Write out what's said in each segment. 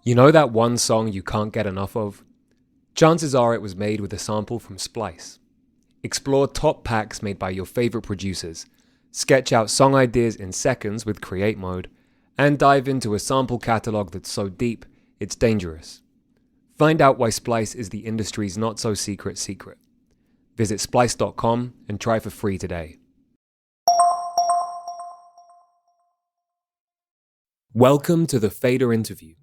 You know that one song you can't get enough of? Chances are it was made with a sample from Splice. Explore top packs made by your favorite producers, sketch out song ideas in seconds with Create Mode, and dive into a sample catalog that's so deep, it's dangerous. Find out why Splice is the industry's not-so-secret secret. Visit splice.com and try for free today. Welcome to the Fader interview.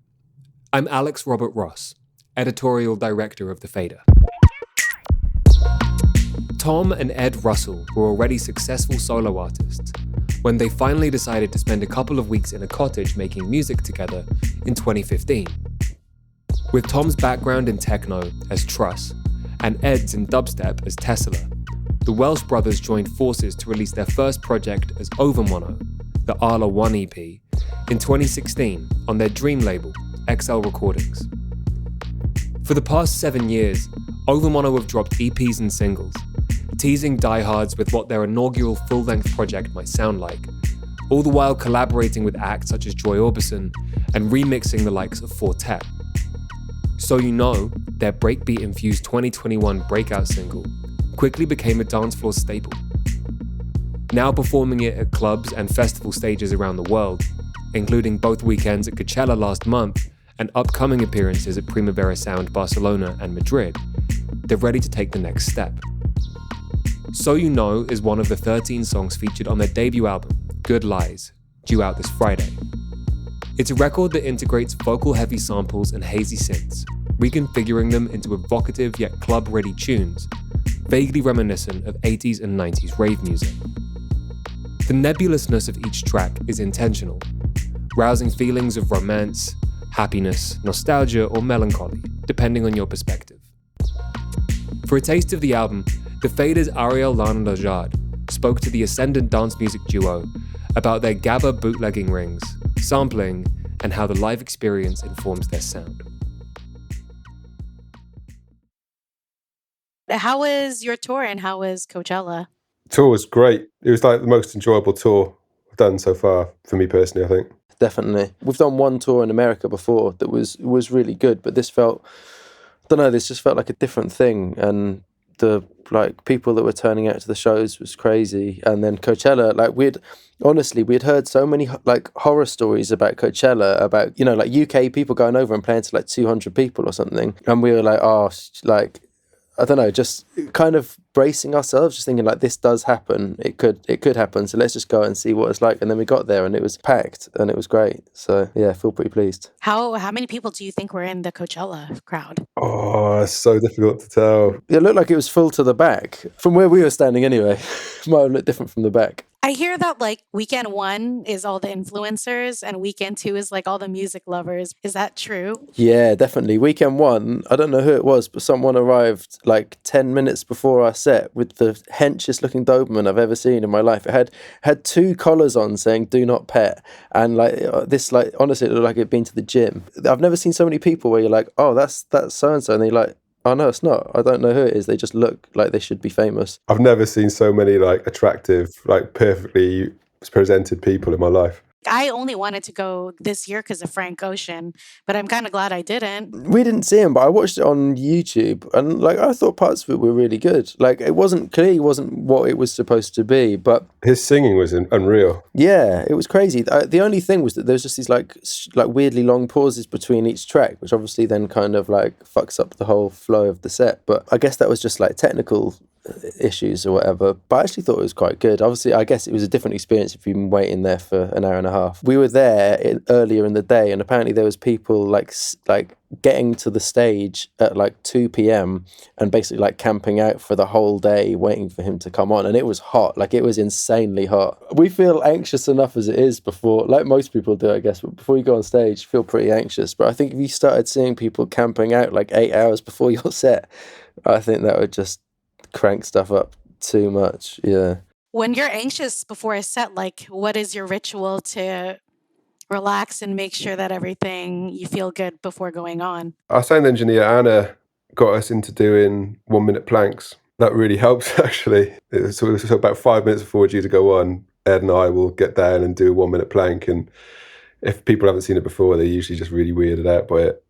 I'm Alex Robert Ross, editorial director of The Fader. Tom and Ed Russell were already successful solo artists when they finally decided to spend a couple of weeks in a cottage making music together in 2015. With Tom's background in techno as Truss and Ed's in dubstep as Tesla, the Welsh brothers joined forces to release their first project as Overmono, the Arla 1 EP, in 2016 on their dream label, XL Recordings. For the past 7 years, Overmono have dropped EPs and singles, teasing diehards with what their inaugural full-length project might sound like, all the while collaborating with acts such as Joy Orbison and remixing the likes of Fortet. So You Know, their breakbeat-infused 2021 breakout single, quickly became a dance floor staple. Now performing it at clubs and festival stages around the world, including both weekends at Coachella last month and upcoming appearances at Primavera Sound Barcelona and Madrid, they're ready to take the next step. So You Know is one of the 13 songs featured on their debut album, Good Lies, due out this Friday. It's a record that integrates vocal-heavy samples and hazy synths, reconfiguring them into evocative yet club-ready tunes, vaguely reminiscent of 80s and 90s rave music. The nebulousness of each track is intentional, rousing feelings of romance, happiness, nostalgia, or melancholy, depending on your perspective. For a taste of the album, The Fader's Arielle, Lana and LeJarde spoke to the ascendant dance music duo about their gabber bootlegging rings, sampling, and how the live experience informs their sound. How was your tour and how was Coachella? Tour was great. It was like the most enjoyable tour I've done so far, for me personally, I think. Definitely. We've done one tour in America before that was really good, but this felt, I don't know, this just felt like a different thing, and the people that were turning out to the shows was crazy. And then Coachella, we'd heard so many horror stories about Coachella, about UK people going over and playing to 200 people or something, and we were I don't know, just kind of bracing ourselves, just thinking this does happen. It could happen. So let's just go and see what it's like. And then we got there and it was packed and it was great. So yeah, I feel pretty pleased. How many people do you think were in the Coachella crowd? Oh, it's so difficult to tell. It looked like it was full to the back. From where we were standing anyway. Might have looked different from the back. I hear that weekend 1 is all the influencers and weekend 2 is all the music lovers. Is that true? Yeah, definitely. Weekend 1, I don't know who it was, but someone arrived 10 minutes before our set with the henchest looking Doberman I've ever seen in my life. It had 2 collars on saying "Do not pet," and honestly, it looked like it'd been to the gym. I've never seen so many people where you're like, oh, that's so and so, and they're oh no, it's not. I don't know who it is. They just look like they should be famous. I've never seen so many attractive, perfectly presented people in my life. I only wanted to go this year because of Frank Ocean, but I'm kind of glad I didn't. We didn't see him, but I watched it on YouTube, and I thought parts of it were really good. It wasn't what it was supposed to be, but his singing was unreal. Yeah, it was crazy. The only thing was that there's just these weirdly long pauses between each track, which obviously then kind of fucks up the whole flow of the set. But I guess that was just technical issues or whatever, but I actually thought it was quite good. Obviously, I guess it was a different experience if you've been waiting there for an hour and a half. We were there earlier in the day, and apparently there was people getting to the stage at 2 p.m. and basically camping out for the whole day waiting for him to come on, and it was hot. It was insanely hot. We feel anxious enough as it is before, most people do, I guess, but before you go on stage you feel pretty anxious. But I think if you started seeing people camping out 8 hours before your set, I think that would just crank stuff up too much. Yeah. When you're anxious before a set, what is your ritual to relax and make sure that you feel good before going on? Our sound engineer Anna got us into doing 1 minute planks. That really helps actually. So about 5 minutes before we're due to go on, Ed and I will get down and do a 1 minute plank, and if people haven't seen it before, they're usually just really weirded out by it.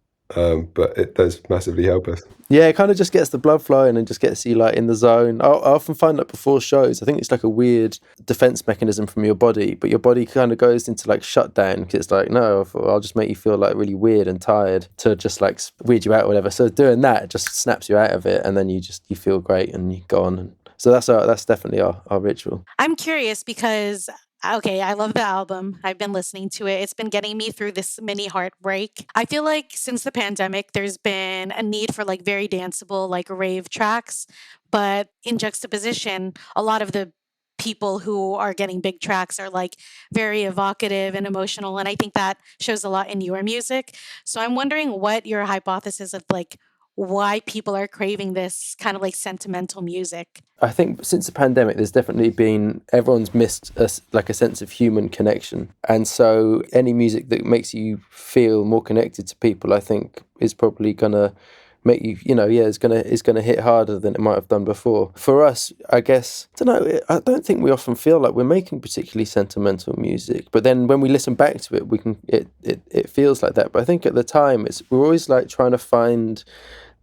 But it does massively help us. Yeah, it kind of just gets the blood flowing and just gets you like in the zone. I often find that before shows, I think it's like a weird defense mechanism from your body, but your body kind of goes into like shutdown because it's like, no, I'll just make you feel like really weird and tired to just like weird you out or whatever. So doing that just snaps you out of it, and then you feel great and you go on. So that's definitely our ritual. I'm curious because, okay, I love the album. I've been listening to it. It's been getting me through this mini heartbreak. I feel like since the pandemic, there's been a need for like very danceable, like rave tracks. But in juxtaposition, a lot of the people who are getting big tracks are like very evocative and emotional. And I think that shows a lot in your music. So I'm wondering what your hypothesis of like why people are craving this kind of like sentimental music. I think since the pandemic, there's definitely been, everyone's missed like a sense of human connection. And so any music that makes you feel more connected to people, I think is probably going to make you, it's going to hit harder than it might have done before. For us, I guess, I don't think we often feel like we're making particularly sentimental music, but then when we listen back to it, it feels like that. But I think at the time, we're always like trying to find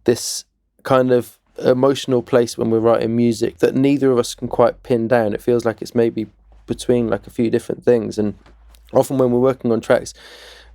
this kind of emotional place when we're writing music that neither of us can quite pin down. It feels like it's maybe between like a few different things, and often when we're working on tracks,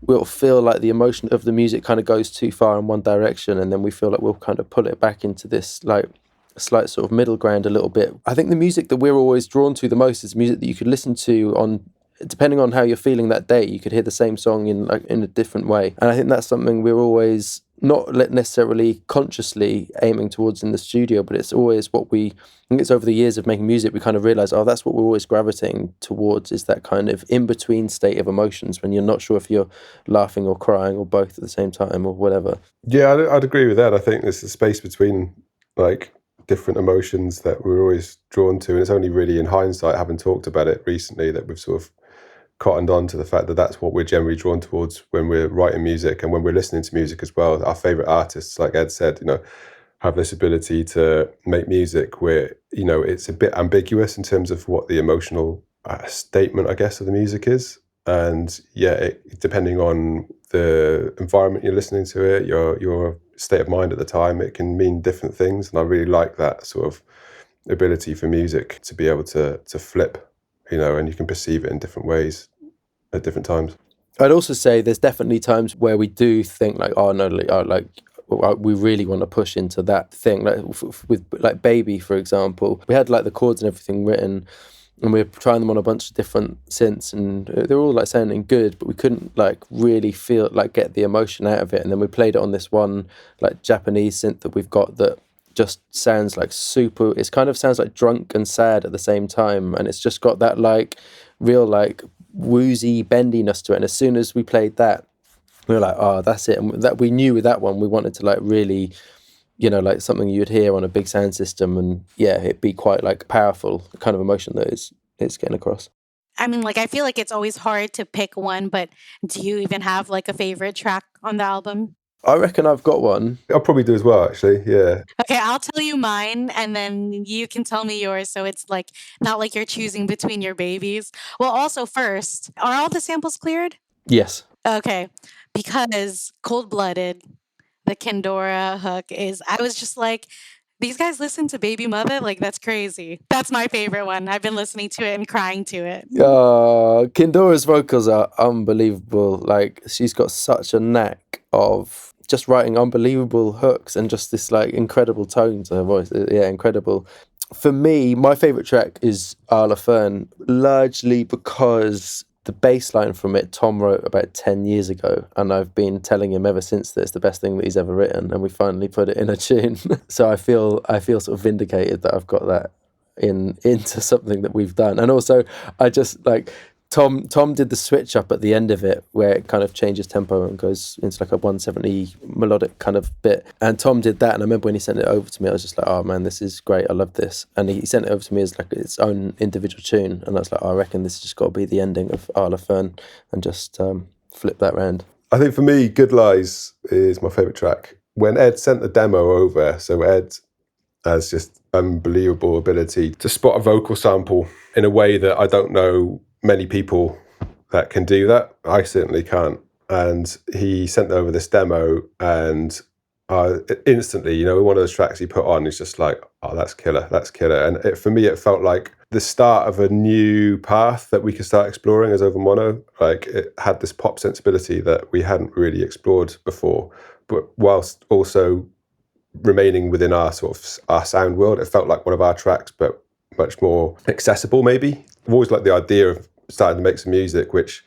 we'll feel like the emotion of the music kind of goes too far in one direction, and then we feel like we'll kind of pull it back into this like slight sort of middle ground a little bit. I think the music that we're always drawn to the most is music that you could listen to on, depending on how you're feeling that day, you could hear the same song in a different way. And I think that's something we're always not necessarily consciously aiming towards in the studio, but it's always what I think it's over the years of making music, we kind of realize, that's what we're always gravitating towards, is that kind of in-between state of emotions when you're not sure if you're laughing or crying or both at the same time or whatever. Yeah, I'd agree with that. I think there's a space between like different emotions that we're always drawn to, and it's only really in hindsight, having talked about it recently, that we've sort of cottoned on to the fact that that's what we're generally drawn towards when we're writing music and when we're listening to music as well. Our favorite artists, like Ed said, have this ability to make music where, it's a bit ambiguous in terms of what the emotional statement, I guess, of the music is. And yeah, depending on the environment you're listening to it, your state of mind at the time, it can mean different things. And I really like that sort of ability for music to be able to flip, and you can perceive it in different ways at different times. I'd also say there's definitely times where we do think like, we really want to push into that thing. Like with like Baby, for example, we had like the chords and everything written, and we were trying them on a bunch of different synths, and they were all like sounding good, but we couldn't like really feel like get the emotion out of it. And then we played it on this one like Japanese synth that we've got that just sounds like super, it kind of sounds like drunk and sad at the same time, and it's just got that like real like woozy bendiness to it. And as soon as we played that, we were like, that's it. And that we knew with that one we wanted to like really, like something you'd hear on a big sound system, and yeah, it'd be quite like powerful kind of emotion that it's getting across. I mean, like, I feel like it's always hard to pick one, but do you even have like a favorite track on the album? I reckon I've got one. I'll probably do as well, actually. Yeah. Okay, I'll tell you mine and then you can tell me yours. So it's like not like you're choosing between your babies. Well, also, first, are all the samples cleared? Yes. Okay, because Cold Blooded, the Kendora hook I was just like, these guys listen to Baby Mother? Like, that's crazy. That's my favorite one. I've been listening to it and crying to it. Kendora's vocals are unbelievable. Like, she's got such a knack of just writing unbelievable hooks and just this like incredible tone to her voice. Yeah, incredible. For me, my favorite track is Arla Fern, largely because the bass line from it, Tom wrote about 10 years ago, and I've been telling him ever since that it's the best thing that he's ever written, and we finally put it in a tune. So I feel sort of vindicated that I've got that into something that we've done. And also, I just like Tom did the switch up at the end of it where it kind of changes tempo and goes into like a 170 melodic kind of bit. And Tom did that, and I remember when he sent it over to me, I was just like, oh man, this is great, I love this. And he sent it over to me as like its own individual tune, and I was like, I reckon this has just got to be the ending of Arla Fern, and just flip that round. I think for me, Good Lies is my favourite track. When Ed sent the demo over, so Ed has just unbelievable ability to spot a vocal sample in a way that I don't know many people that can do that. I certainly can't. And he sent over this demo, and instantly, one of those tracks he put on is just like, oh, that's killer, that's killer. And for me, it felt like the start of a new path that we could start exploring as Overmono. Like, it had this pop sensibility that we hadn't really explored before, but whilst also remaining within our sound world. It felt like one of our tracks, but much more accessible, maybe. I've always liked the idea of starting to make some music which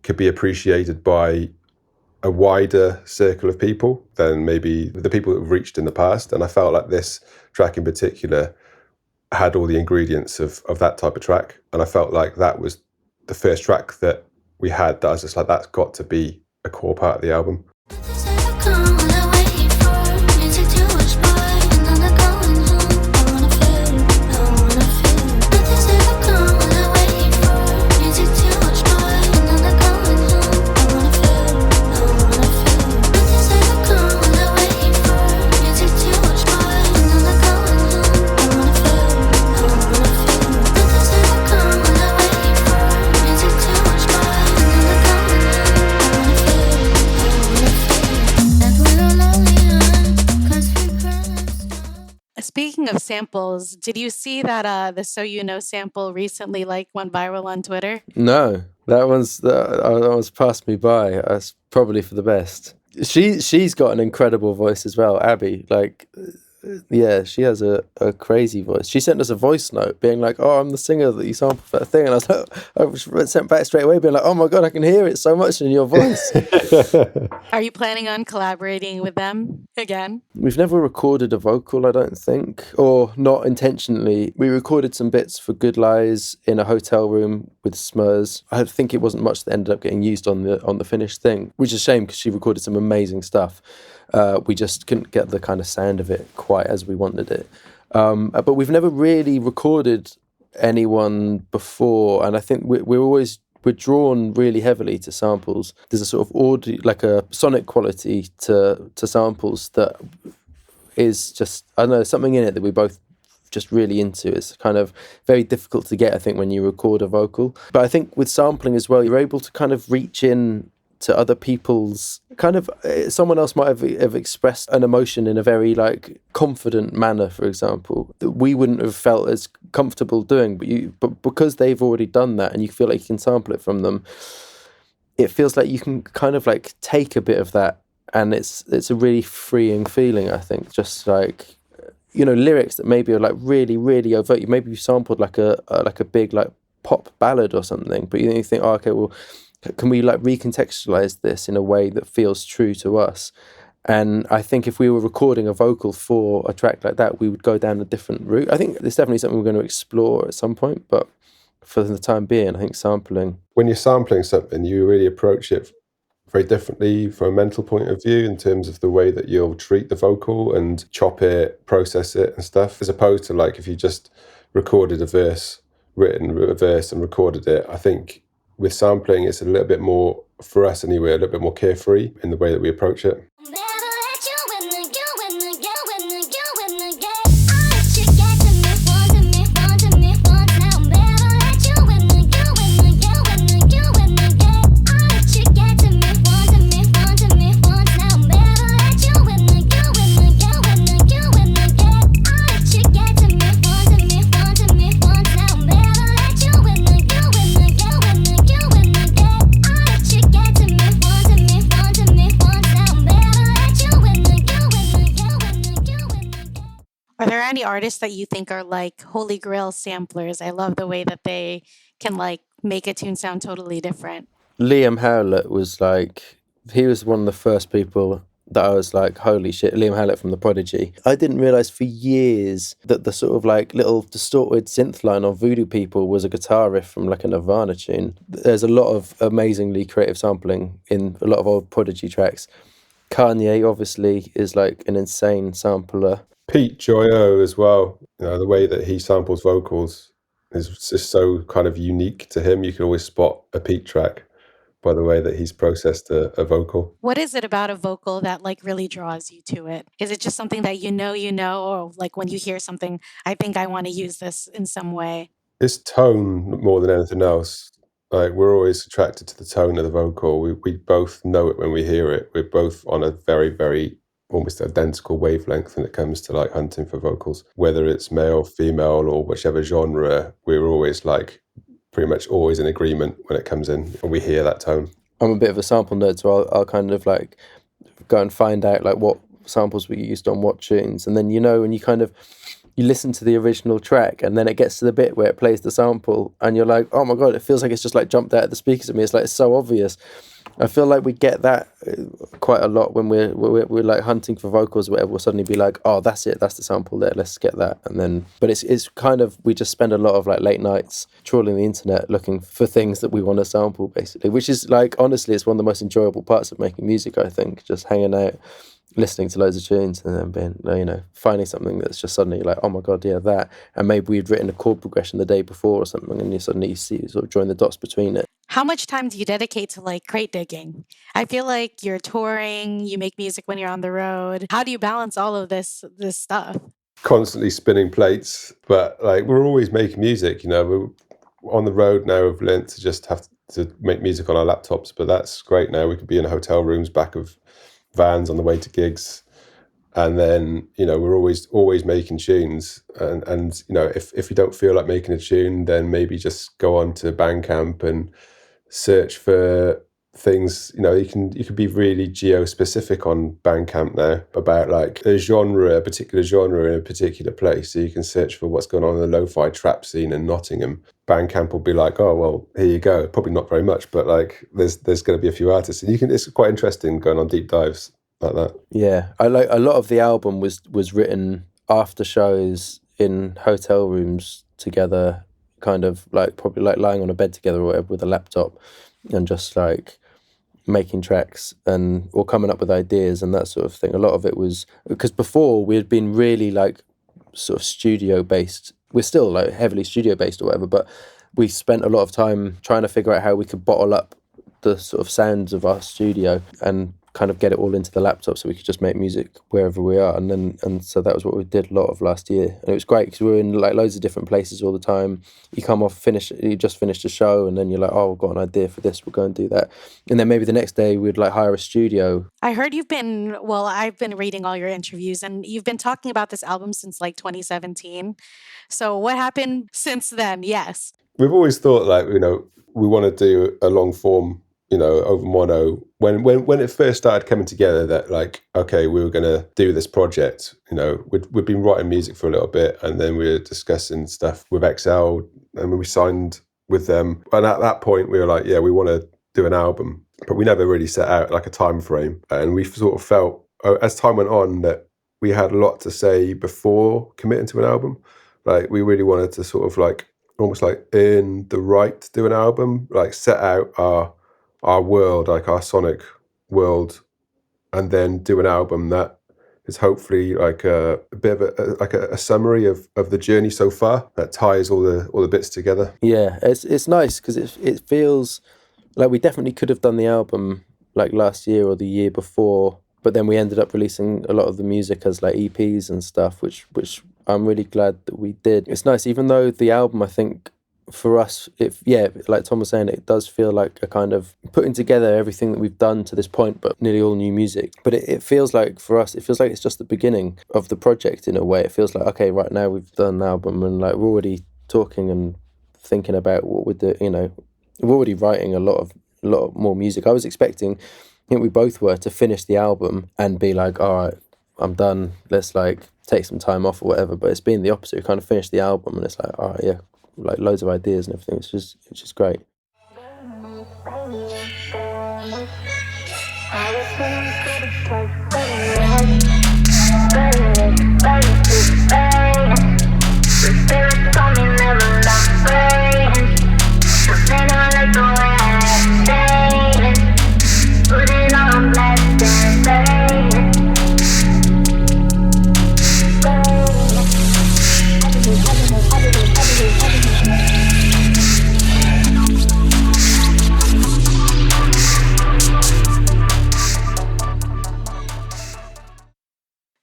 could be appreciated by a wider circle of people than maybe the people that we've reached in the past. And I felt like this track in particular had all the ingredients of that type of track. And I felt like that was the first track that we had that I was just like, that's got to be a core part of the album. Speaking of samples, did you see that the So You Know sample recently went viral on Twitter? No, that one's passed me by. That's probably for the best. She's got an incredible voice as well, Abby. Yeah, she has a crazy voice. She sent us a voice note being like, oh, I'm the singer that you sampled for that thing. And I was sent back straight away being like, oh my God, I can hear it so much in your voice. Are you planning on collaborating with them again? We've never recorded a vocal, I don't think, or not intentionally. We recorded some bits for Good Lies in a hotel room with Smurs. I think it wasn't much that ended up getting used on the finished thing, which is a shame because she recorded some amazing stuff. We just couldn't get the kind of sound of it quite as we wanted it. But we've never really recorded anyone before, and I think we're drawn really heavily to samples. There's a sort of audio, like a sonic quality to samples that is just, I don't know, something in it that we both just really into. It's kind of very difficult to get, I think, when you record a vocal. But I think with sampling as well, you're able to kind of reach in to other people's kind of, someone else might have expressed an emotion in a very confident manner, for example, that we wouldn't have felt as comfortable doing, but because they've already done that and you feel like you can sample it from them, it feels like you can kind of take a bit of that, and it's a really freeing feeling, I think. Just lyrics that maybe are really, really overt. Maybe you sampled a big pop ballad or something, but you think, oh, okay, well, can we recontextualize this in a way that feels true to us? And I think if we were recording a vocal for a track like that, we would go down a different route. I think it's definitely something we're going to explore at some point, but for the time being, I think sampling. When you're sampling something, you really approach it very differently from a mental point of view in terms of the way that you'll treat the vocal and chop it, process it and stuff, as opposed to if you just recorded a verse, written a verse and recorded it. I think with sampling, it's a little bit more, for us anyway, a little bit more carefree in the way that we approach it. Are there any artists that you think are holy grail samplers? I love the way that they can make a tune sound totally different. Liam Howlett was he was one of the first people that I was holy shit, Liam Howlett from The Prodigy. I didn't realise for years that the sort of little distorted synth line on Voodoo People was a guitar riff from a Nirvana tune. There's a lot of amazingly creative sampling in a lot of old Prodigy tracks. Kanye obviously is an insane sampler. Pete Joyo as well. The way that he samples vocals is just so kind of unique to him. You can always spot a Pete track by the way that he's processed a vocal. What is it about a vocal that really draws you to it? Is it just something that you know, or when you hear something, I think I want to use this in some way? It's tone more than anything else. Like, we're always attracted to the tone of the vocal. We both know it when we hear it. We're both on a very, very almost identical wavelength when it comes to like hunting for vocals, whether it's male, female, or whichever genre. We're always like pretty much always in agreement when it comes in and we hear that tone. I'm a bit of a sample nerd, so I'll kind of like go and find out like what samples we used on what tunes, and then when you listen to the original track and then it gets to the bit where it plays the sample and you're like, oh my god, it feels like it's just like jumped out of the speakers at me. It's like, it's so obvious. I feel like we get that quite a lot when we're like hunting for vocals or whatever. We'll suddenly be like, oh, that's it, that's the sample there, let's get that. And then, but it's kind of, we just spend a lot of like late nights trawling the internet looking for things that we want to sample, basically, which is like, honestly, it's one of the most enjoyable parts of making music, I think, just hanging out, listening to loads of tunes and then being, finding something that's just suddenly like, oh my god, yeah, that. And maybe we'd written a chord progression the day before or something, and you suddenly see sort of join the dots between it. How much time do you dedicate to like crate digging? I feel like you're touring, you make music when you're on the road. How do you balance all of this stuff? Constantly spinning plates, but like we're always making music. We're on the road now. We've learned to just have to make music on our laptops, but that's great now. We could be in hotel rooms, back of vans on the way to gigs, and then we're always making tunes. And if you don't feel like making a tune, then maybe just go on to Bandcamp and search for things. You can be really geo-specific on Bandcamp now about like a particular genre in a particular place. So you can search for what's going on in the lo-fi trap scene in Nottingham. Bandcamp will be like, oh well, here you go. Probably not very much, but like there's going to be a few artists, and it's quite interesting going on deep dives like that. Yeah, I like a lot of the album was written after shows in hotel rooms together, kind of like probably like lying on a bed together or whatever with a laptop and just like making tracks or coming up with ideas and that sort of thing. A lot of it was because before we had been really like sort of studio based. We're still like heavily studio based or whatever, but we spent a lot of time trying to figure out how we could bottle up the sort of sounds of our studio and kind of get it all into the laptop so we could just make music wherever we are. And so that was what we did a lot of last year. And it was great because we were in like loads of different places all the time. You just finished a show and then you're like, oh, we've got an idea for this, we'll go and do that. And then maybe the next day we'd like hire a studio. I heard I've been reading all your interviews and you've been talking about this album since like 2017. So what happened since then? Yes. We've always thought like, we want to do a long form, Overmono. When it first started coming together, that like, okay, we were going to do this project. We'd been writing music for a little bit, and then we were discussing stuff with XL, and we signed with them. And at that point, we were like, yeah, we want to do an album, but we never really set out like a time frame. And we sort of felt as time went on that we had a lot to say before committing to an album. Like we really wanted to sort of like almost like earn the right to do an album, like set out our world, like our sonic world, and then do an album that is hopefully like a bit of a summary of the journey so far that ties all the bits together. Yeah, it's nice because it feels like we definitely could have done the album like last year or the year before, but then we ended up releasing a lot of the music as like EPs and stuff, which I'm really glad that we did. It's nice, even though the album, I think, for us, like Tom was saying, it does feel like a kind of putting together everything that we've done to this point, but nearly all new music. But it feels like, for us, it feels like it's just the beginning of the project in a way. It feels like, okay, right now we've done an album and like we're already talking and thinking about what we're doing, we're already writing a lot more music. I was expecting, I think we both were, to finish the album and be like, all right, I'm done, let's like take some time off or whatever. But it's been the opposite. We kind of finished the album and it's like, all right, yeah, like loads of ideas and everything. It's just great.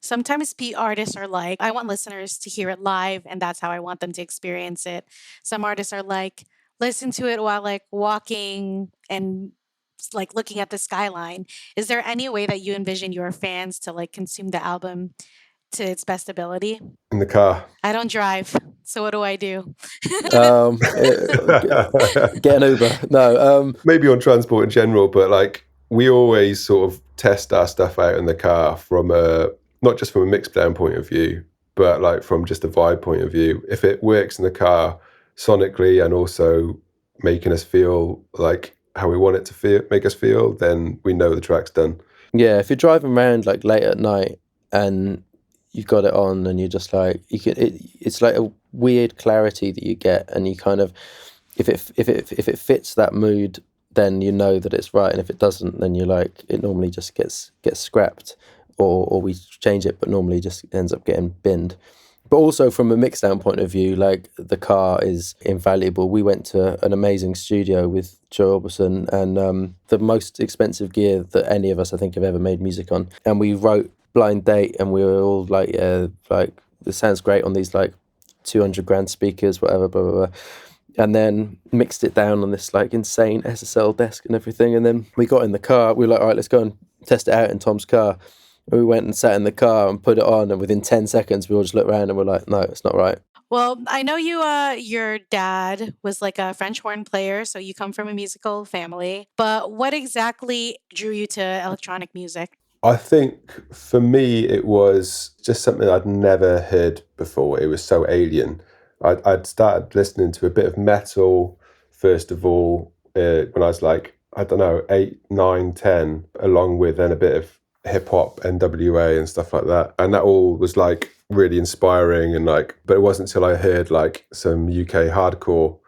Sometimes artists are like, I want listeners to hear it live, and that's how I want them to experience it. Some artists are like, listen to it while like walking and like looking at the skyline. Is there any way that you envision your fans to like consume the album to its best ability? In the car. I don't drive, so what do I do? Get an Uber. No. Maybe on transport in general, but like we always sort of test our stuff out in the car from not just from a mix down point of view, but like from just a vibe point of view. If it works in the car sonically and also making us feel like how we want it to make us feel, then we know the track's done. Yeah, if you're driving around like late at night and you've got it on and you're just like it's like a weird clarity that you get, and you kind of if it fits that mood, then you know that it's right, and if it doesn't, then you're like, it normally just gets scrapped, or we change it, but normally just ends up getting binned. But also from a mixdown point of view, like the car is invaluable. We went to an amazing studio with Joe Orbison, and the most expensive gear that any of us I think have ever made music on. And we wrote Blind Date, and we were all like, yeah, like it sounds great on these like 200 grand speakers, whatever, blah, blah, blah. And then mixed it down on this like insane SSL desk and everything. And then we got in the car. We were like, all right, let's go and test it out in Tom's car. We went and sat in the car and put it on, and within 10 seconds we all just looked around and we're like, no, it's not right. Well, I know your dad was like a French horn player, so you come from a musical family. But what exactly drew you to electronic music? I think for me it was just something I'd never heard before. It was so alien. I'd started listening to a bit of metal first of all when I was like, I don't know, 8, 9, 10, along with then a bit of hip hop, NWA and stuff like that. And that all was like really inspiring, and like, but it wasn't until I heard like some UK hardcore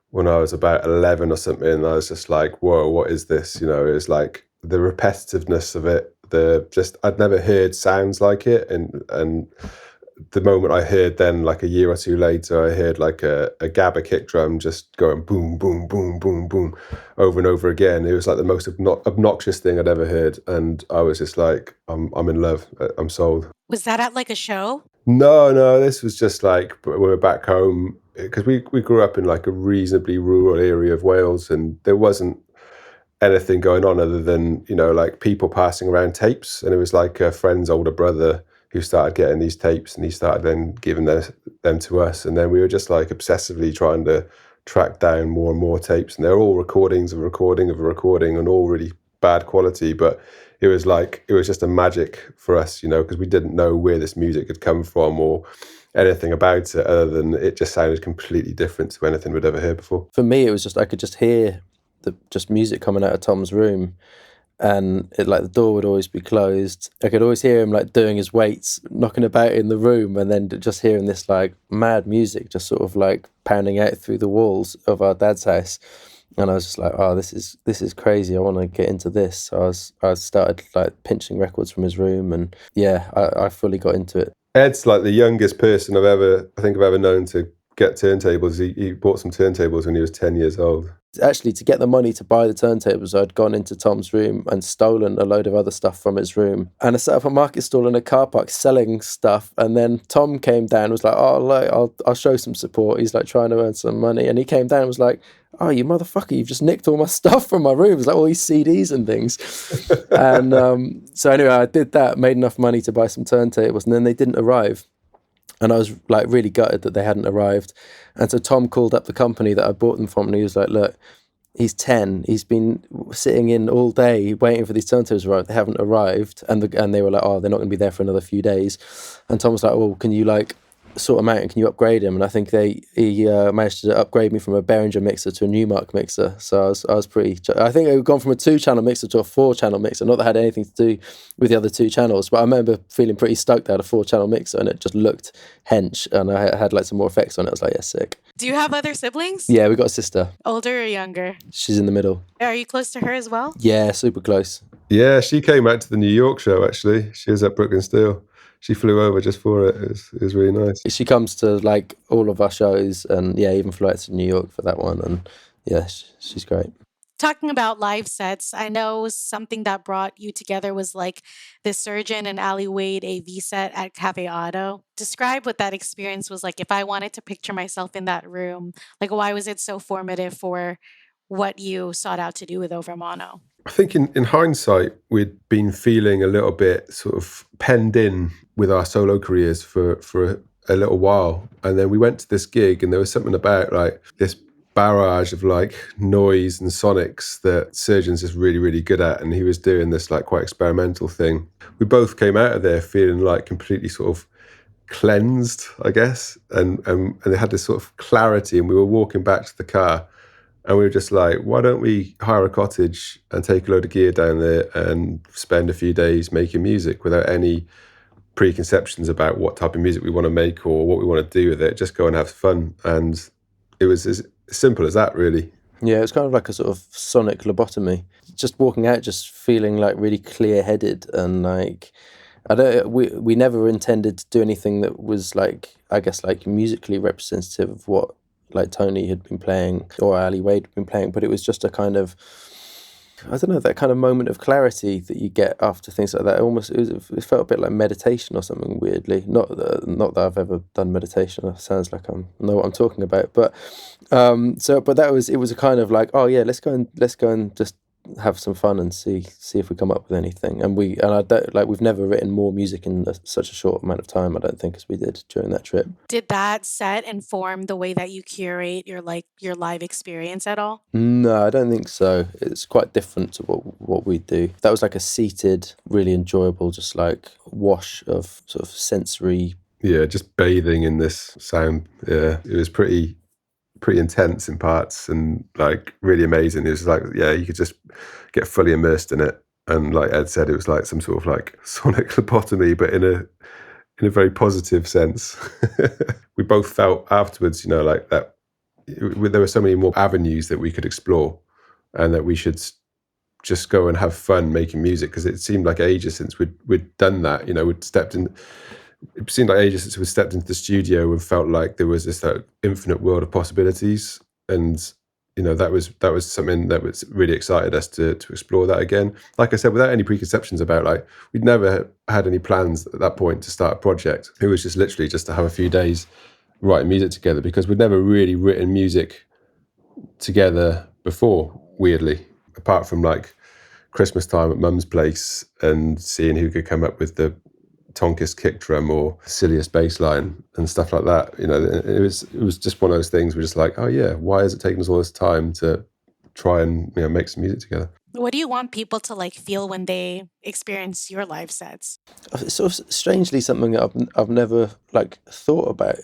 when I was about 11 or something, and I was just like, whoa, what is this? You know, it was like the repetitiveness of it, I'd never heard sounds like it, and the moment I heard then, like a year or two later, I heard like a gabber kick drum just going boom, boom, boom, boom, boom over and over again. It was like the most obnoxious thing I'd ever heard. And I was just like, I'm in love. I'm sold. Was that at like a show? No, this was just like, we were back home because we grew up in like a reasonably rural area of Wales, and there wasn't anything going on other than, you know, like people passing around tapes. And it was like a friend's older brother who started getting these tapes, and he started then giving them to us. And then we were just like obsessively trying to track down more and more tapes. And they're all recordings of a recording of a recording, and all really bad quality. But it was just a magic for us, you know, because we didn't know where this music had come from or anything about it, other than it just sounded completely different to anything we'd ever heard before. For me, it was just, I could just hear just music coming out of Tom's room. And it, like, the door would always be closed. I could always hear him like doing his weights, knocking about in the room, and then just hearing this like mad music just sort of like pounding out through the walls of our dad's house. And I was just like, oh, this is crazy. I want to get into this. So I started like pinching records from his room, and yeah, I fully got into it. Ed's like the youngest person I've ever known to get turntables. He bought some turntables when he was 10 years old. Actually, to get the money to buy the turntables, I'd gone into Tom's room and stolen a load of other stuff from his room. And I set up a market stall in a car park selling stuff. And then Tom came down and was like, oh, look, I'll show some support. He's like trying to earn some money. And he came down and was like, oh, you motherfucker, you've just nicked all my stuff from my room. It was like all these CDs and things. And so anyway, I did that, made enough money to buy some turntables, and then they didn't arrive. And I was like really gutted that they hadn't arrived. And so Tom called up the company that I bought them from, and he was like, look, he's 10. He's been sitting in all day waiting for these turntables to arrive. They haven't arrived. And they were like, oh, they're not going to be there for another few days. And Tom was like, well, can you like sort him out and can you upgrade him? And I think he managed to upgrade me from a Behringer mixer to a Newmark mixer. So I was pretty, I think it had gone from a 2-channel mixer to a 4-channel mixer. Not that it had anything to do with the other 2 channels, but I remember feeling pretty stoked. I had a 4-channel mixer and it just looked hench, and I had like some more effects on it. I was like, yeah, sick. Do you have other siblings? Yeah, we got a sister. Older or younger? She's in the middle. Are you close to her as well? Yeah, super close. Yeah, she came out to the New York show, actually. She was at Brooklyn Steel. She flew over just for it. It was really nice. She comes to like all of our shows, and yeah, even flew out to New York for that one. And yeah, she's great. Talking about live sets, I know something that brought you together was like the Surgeon and Ali Wade AV set at Cafe Auto. Describe what that experience was like. If I wanted to picture myself in that room, like why was it so formative for what you sought out to do with Overmono? I think in hindsight, we'd been feeling a little bit sort of penned in with our solo careers for a little while. And then we went to this gig and there was something about like this barrage of like noise and sonics that Surgeon's just really, really good at. And he was doing this like quite experimental thing. We both came out of there feeling like completely sort of cleansed, I guess. And they had this sort of clarity, and we were walking back to the car. And we were just like, why don't we hire a cottage and take a load of gear down there and spend a few days making music without any preconceptions about what type of music we want to make or what we want to do with it. Just go and have fun. And it was as simple as that, really. Yeah, it was kind of like a sort of sonic lobotomy. Just walking out, just feeling like really clear-headed, and like we never intended to do anything that was like, I guess, like musically representative of what like Tony had been playing or Ali Wade had been playing, but it was just a kind of, I don't know, that kind of moment of clarity that you get after things like that. It felt a bit like meditation or something, weirdly. Not that I've ever done meditation. It sounds like I know what I'm talking about, but it was a kind of like, oh yeah, let's go and just have some fun and see if we come up with anything. We've never written more music in such a short amount of time, I don't think, as we did during that trip. Did that set inform the way that you curate your live experience at all? No, I don't think so. It's quite different to what we do. That was like a seated, really enjoyable, just like wash of sort of sensory. Yeah, just bathing in this sound. Yeah, it was pretty intense in parts and like really amazing. It was like, yeah, you could just get fully immersed in it. And like Ed said, it was like some sort of like sonic lobotomy, but in a very positive sense. We both felt afterwards, like that there were so many more avenues that we could explore, and that we should just go and have fun making music, because it seemed like ages since we'd done that. We'd stepped in. It seemed like ages since we stepped into the studio and felt like there was this infinite world of possibilities. And that was something that was really excited us to explore that again. Like I said, without any preconceptions about, like, we'd never had any plans at that point to start a project. It was just literally just to have a few days writing music together, because we'd never really written music together before, weirdly, apart from like Christmas time at Mum's place and seeing who could come up with the tonkest kick drum or silliest bass line and stuff like that. It was just one of those things. We're just like, oh yeah, why is it taking us all this time to try and make some music together? What do you want people to like feel when they experience your live sets? It's sort of strangely something that I've never like thought about,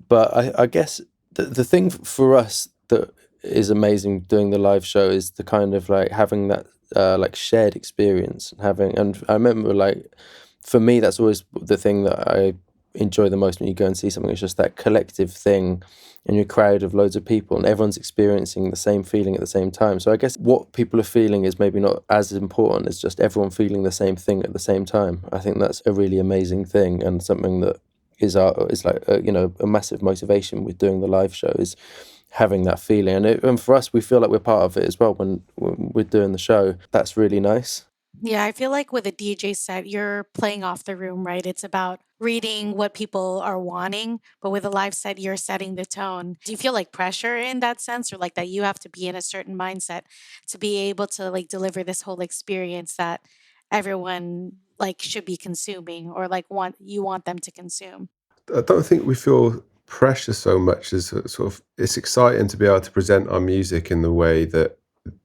but I guess the thing for us that is amazing doing the live show is the kind of like having that like shared experience, and I remember, like, for me, that's always the thing that I enjoy the most when you go and see something. It's just that collective thing in your crowd of loads of people, and everyone's experiencing the same feeling at the same time. So I guess what people are feeling is maybe not as important as just everyone feeling the same thing at the same time. I think that's a really amazing thing, and something that is like a massive motivation with doing the live show, is having that feeling. And for us, we feel like we're part of it as well when we're doing the show. That's really nice. Yeah, I feel like with a DJ set, you're playing off the room, right? It's about reading what people are wanting, but with a live set, you're setting the tone. Do you feel like pressure in that sense, or like that you have to be in a certain mindset to be able to like deliver this whole experience that everyone like should be consuming, or like want them to consume? I don't think we feel pressure so much as sort of, it's exciting to be able to present our music in the way that,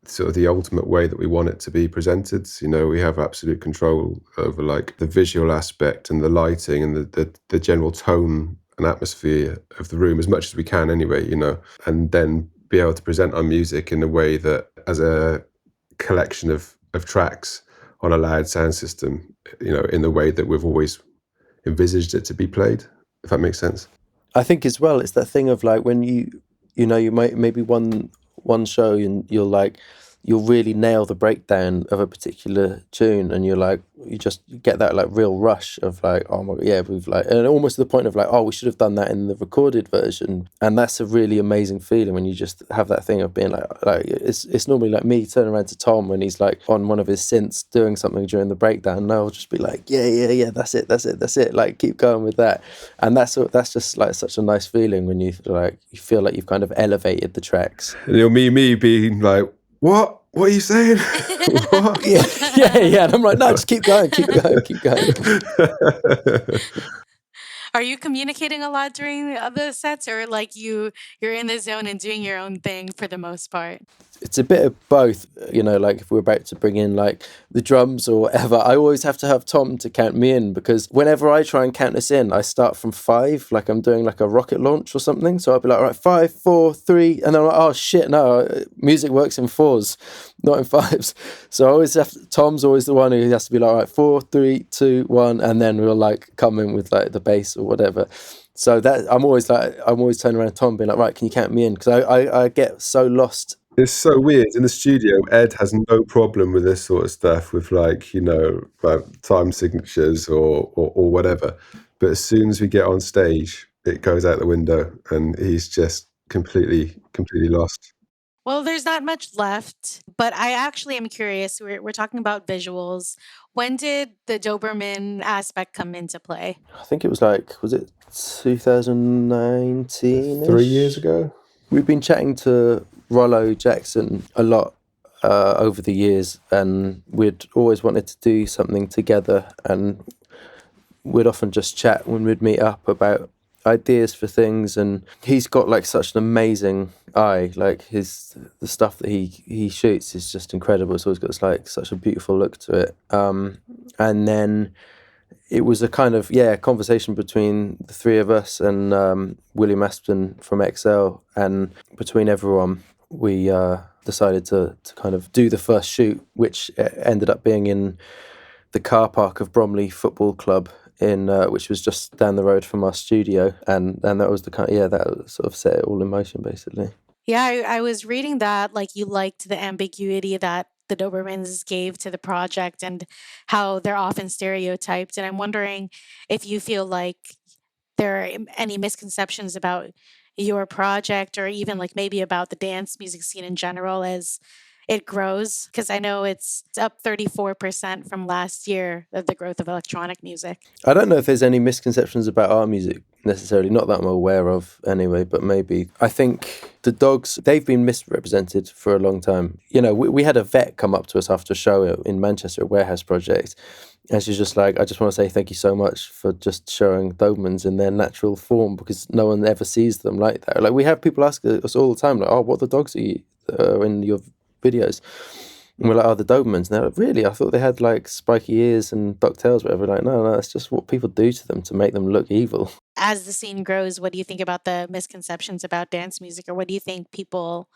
sort of the ultimate way that we want it to be presented. We have absolute control over like the visual aspect and the lighting and the general tone and atmosphere of the room, as much as we can anyway, and then be able to present our music in a way that, as a collection of tracks on a loud sound system, in the way that we've always envisaged it to be played, if that makes sense. I think as well, it's that thing of like when you might maybe one show and you'll like you'll really nail the breakdown of a particular tune, and you're like, you just get that like real rush of like, oh my, yeah, we've like, and almost to the point of like, oh, we should have done that in the recorded version. And that's a really amazing feeling when you just have that thing of being like it's normally like me turning around to Tom when he's like on one of his synths doing something during the breakdown, and I'll just be like, yeah, that's it, like keep going with that. And that's just like such a nice feeling when you feel like you've kind of elevated the tracks. And you'll me being like, what are you saying? What? yeah. And I'm like, no, just keep going. Are you communicating a lot during the sets, or like you're in the zone and doing your own thing for the most part? It's a bit of both, like if we're about to bring in like the drums or whatever, I always have to have Tom to count me in, because whenever I try and count us in, I start from 5, like I'm doing like a rocket launch or something. So I'll be like, all right, 5, 4, 3, and then I'm like, oh shit, no, music works in 4s, not in 5s. So I always Tom's always the one who has to be like, all right, 4, 3, 2, 1, and then we'll like come in with like the bass or whatever. So that I'm always turning around to Tom being like, right, can you count me in? Because I get so lost. It's so weird. In the studio, Ed has no problem with this sort of stuff, with like, like time signatures or whatever. But as soon as we get on stage, it goes out the window, and he's just completely lost. Well, there's not much left, but I actually am curious. We're talking about visuals. When did the Doberman aspect come into play? I think it was it 2019? 3 years ago? We've been chatting to Rollo Jackson a lot over the years, and we'd always wanted to do something together, and we'd often just chat when we'd meet up about ideas for things. And he's got like such an amazing eye, like the stuff that he shoots is just incredible. It's always got like such a beautiful look to it. And then it was a kind of conversation between the three of us and William Aspen from XL, and between everyone we decided to kind of do the first shoot, which ended up being in the car park of Bromley Football Club, which was just down the road from our studio, and that was the kind of, that sort of set it all in motion basically. Yeah, I was reading that like you liked the ambiguity that the Dobermans gave to the project and how they're often stereotyped, and I'm wondering if you feel like there are any misconceptions about your project, or even like maybe about the dance music scene in general as it grows, because I know it's up 34% from last year of the growth of electronic music. I don't know if there's any misconceptions about our music necessarily, not that I'm aware of anyway, but maybe. I think the dogs, they've been misrepresented for a long time. We had a vet come up to us after a show in Manchester, a warehouse project, and she's just like, I just want to say thank you so much for just showing Dobermans in their natural form, because no one ever sees them like that. Like, we have people ask us all the time, like, oh, what the dogs are you in your videos? And we're like, oh, the Dobermans. And they're like, really? I thought they had like spiky ears and ducktails, whatever. Like, no, it's just what people do to them to make them look evil. As the scene grows, what do you think about the misconceptions about dance music, or what do you think people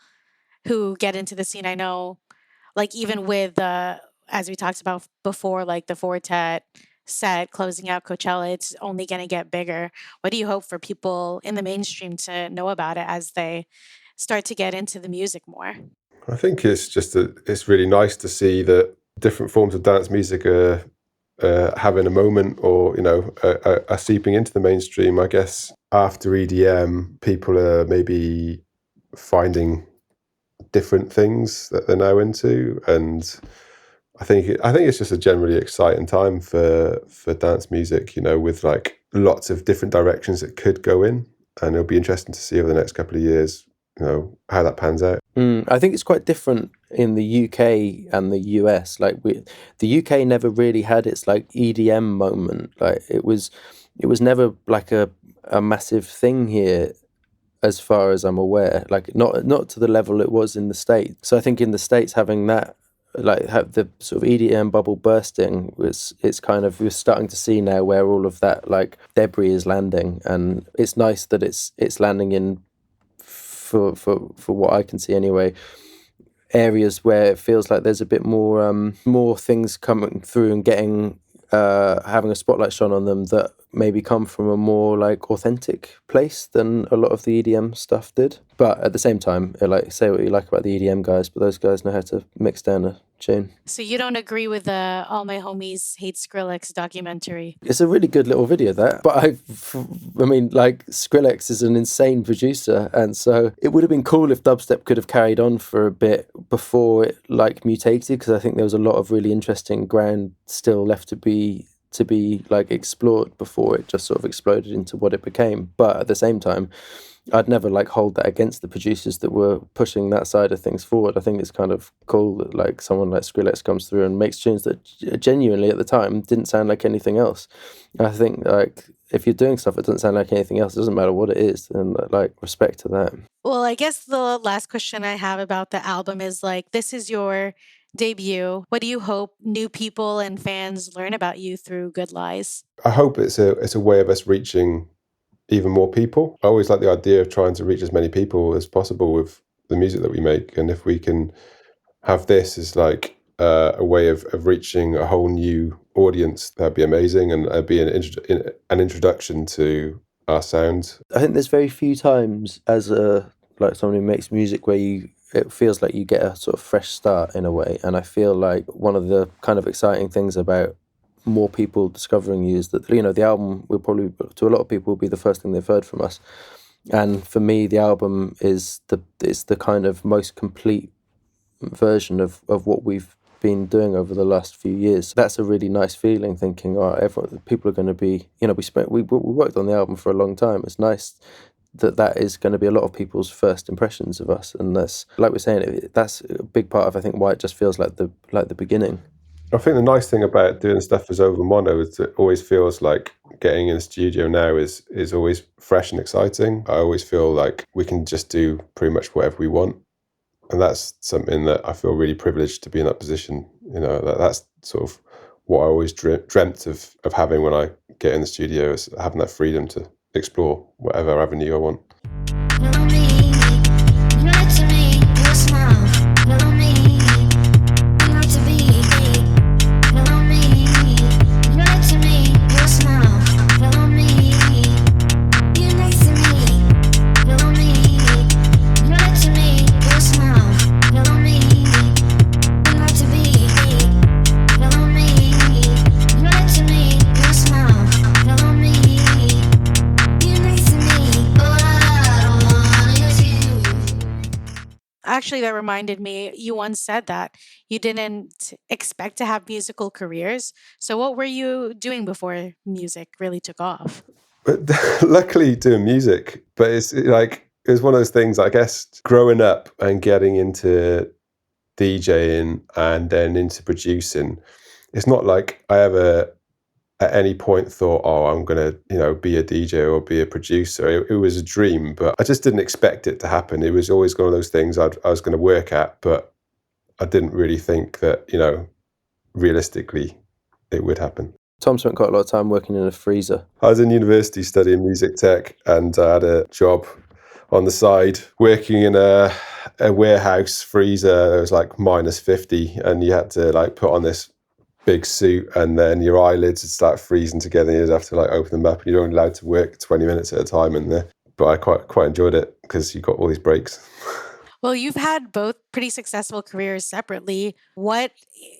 who get into the scene? I know, like even with as we talked about before, like the Fortet set closing out Coachella, it's only going to get bigger. What do you hope for people in the mainstream to know about it as they start to get into the music more? I think it's just it's really nice to see that different forms of dance music are having a moment, or are seeping into the mainstream. I guess after EDM, people are maybe finding different things that they're now into, and I think it's just a generally exciting time for dance music. With like lots of different directions it could go in, and it'll be interesting to see over the next couple of years, how that pans out. I think it's quite different in the UK and the US. Like the UK never really had its like EDM moment. Like it was never like a massive thing here, as far as I'm aware. Like not to the level it was in the States. So I think in the States, having that, like have the sort of EDM bubble bursting, it's kind of, we're starting to see now where all of that like debris is landing, and it's nice that it's landing in, for what I can see anyway, areas where it feels like there's a bit more things coming through and getting having a spotlight shone on them that maybe come from a more like authentic place than a lot of the EDM stuff did. But at the same time, like, say what you like about the EDM guys, but those guys know how to mix down a tune. So you don't agree with the All My Homies Hate Skrillex documentary? It's a really good little video, that. But I mean, like, Skrillex is an insane producer, and so it would have been cool if dubstep could have carried on for a bit before it like mutated, because I think there was a lot of really interesting ground still left to be like explored before it just sort of exploded into what it became. But at the same time, I'd never like hold that against the producers that were pushing that side of things forward. I think it's kind of cool that like someone like Skrillex comes through and makes tunes that genuinely at the time didn't sound like anything else. I think like if you're doing stuff that doesn't sound like anything else, it doesn't matter what it is, and like respect to that. Well, I guess the last question I have about the album is like, this is your debut. What do you hope new people and fans learn about you through Good Lies? I hope it's a way of us reaching even more people. I always like the idea of trying to reach as many people as possible with the music that we make, and if we can have this as like a way of reaching a whole new audience, that'd be amazing, and it'd be an introduction to our sound. I think there's very few times as a like someone who makes music where it feels like you get a sort of fresh start in a way, and I feel like one of the kind of exciting things about more people discovering you is that, you know, the album will probably, to a lot of people, will be the first thing they've heard from us, and for me the album is the kind of most complete version of what we've been doing over the last few years. That's a really nice feeling, thinking, people are going to be, you know, we worked on the album for a long time. It's nice that is going to be a lot of people's first impressions of us, and that's, like we're saying, that's a big part of, I think, why it just feels like the beginning. I think the nice thing about doing stuff as Overmono is it always feels like getting in the studio now is always fresh and exciting. I always feel like we can just do pretty much whatever we want, and that's something that I feel really privileged to be in that position. You know, that's sort of what I always dreamt of having when I get in the studio, is having that freedom to explore whatever avenue I want. Actually, that reminded me, you once said that you didn't expect to have musical careers. So what were you doing before music really took off? But luckily doing music, but it's like, it was one of those things, I guess, growing up and getting into DJing and then into producing. It's not like I ever at any point thought, oh, I'm going to, you know, be a DJ or be a producer. It was a dream, but I just didn't expect it to happen. It was always one of those things I was going to work at, but I didn't really think that, you know, realistically it would happen. Tom spent quite a lot of time working in a freezer. I was in university studying music tech, and I had a job on the side working in a warehouse freezer. It was like -50, and you had to like put on this big suit, and then your eyelids would start freezing together, and you'd have to like open them up, and you're only allowed to work 20 minutes at a time in there. But I quite enjoyed it because you got all these breaks. Well, you've had both pretty successful careers separately. What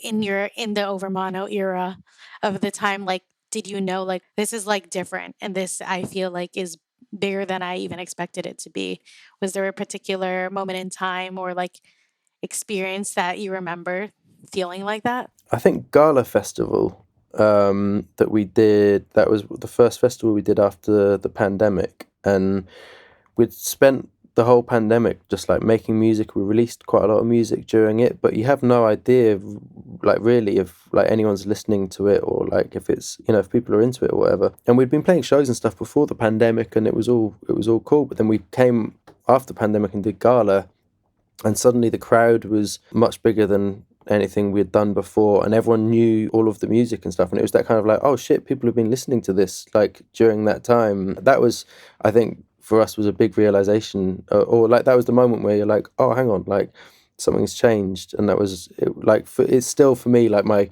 in the Overmono era of the time, like, did you know, like, this is like different, and this I feel like is bigger than I even expected it to be? Was there a particular moment in time or like experience that you remember feeling like that? I think Gala Festival that we did, that was the first festival we did after the pandemic, and we'd spent the whole pandemic just like making music. We released quite a lot of music during it, but you have no idea like really if like anyone's listening to it, or like if it's, you know, if people are into it or whatever. And we'd been playing shows and stuff before the pandemic, and it was all cool, but then we came after the pandemic and did Gala, and suddenly the crowd was much bigger than anything we'd done before, and everyone knew all of the music and stuff, and it was that kind of like, oh shit, people have been listening to this like during that time. That was, I think, for us was a big realization, or like that was the moment where you're like, oh, hang on, like something's changed. And that was it's still for me like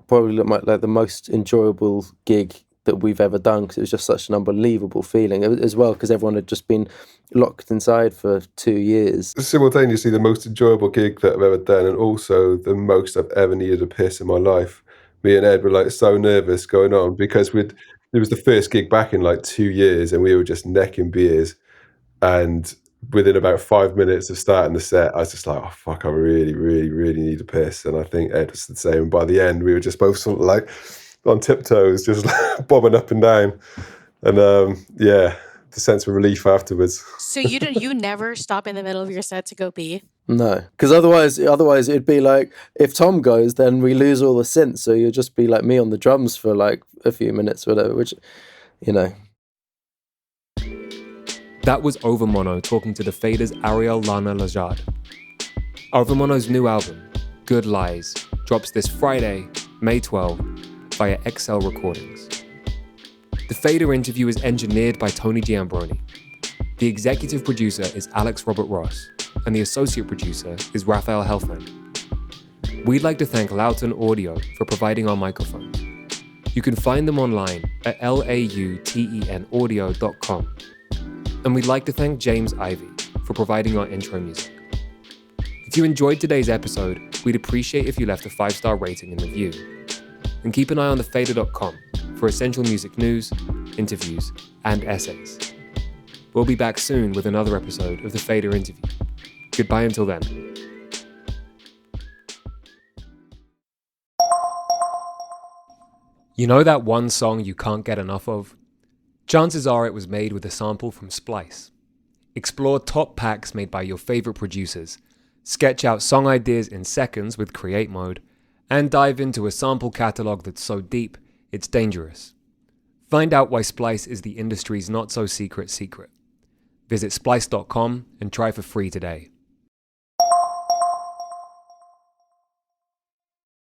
probably the most enjoyable gig that we've ever done, because it was just such an unbelievable feeling as well, because everyone had just been locked inside for 2 years. Simultaneously the most enjoyable gig that I've ever done, and also the most I've ever needed a piss in my life. Me and Ed were like so nervous going on, because it was the first gig back in like 2 years, and we were just necking beers, and within about 5 minutes of starting the set, I was just like, oh fuck, I really, really, really need a piss. And I think Ed was the same. By the end, we were just both sort of like on tiptoes, just like bobbing up and down. And yeah, the sense of relief afterwards. So you never stop in the middle of your set to go pee? No, because otherwise it'd be like, if Tom goes, then we lose all the synths, so you'll just be like me on the drums for like a few minutes, whatever, which, you know. That was Overmono talking to the Faders' Arielle, Lana, LeJarde. Overmono's new album, Good Lies, drops this Friday, May 12, via XL Recordings. The Fader interview is engineered by Tony Giambroni. The executive producer is Alex Robert Ross, and the associate producer is Raphael Helfand. We'd like to thank Loughton Audio for providing our microphones. You can find them online at lautenaudio.com. And we'd like to thank James Ivey for providing our intro music. If you enjoyed today's episode, we'd appreciate if you left a 5-star rating and review. And keep an eye on thefader.com for essential music news, interviews, and essays. We'll be back soon with another episode of The Fader Interview. Goodbye until then. You know that one song you can't get enough of? Chances are it was made with a sample from Splice. Explore top packs made by your favorite producers, sketch out song ideas in seconds with Create Mode, and dive into a sample catalog that's so deep, it's dangerous. Find out why Splice is the industry's not-so-secret secret. Visit splice.com and try for free today.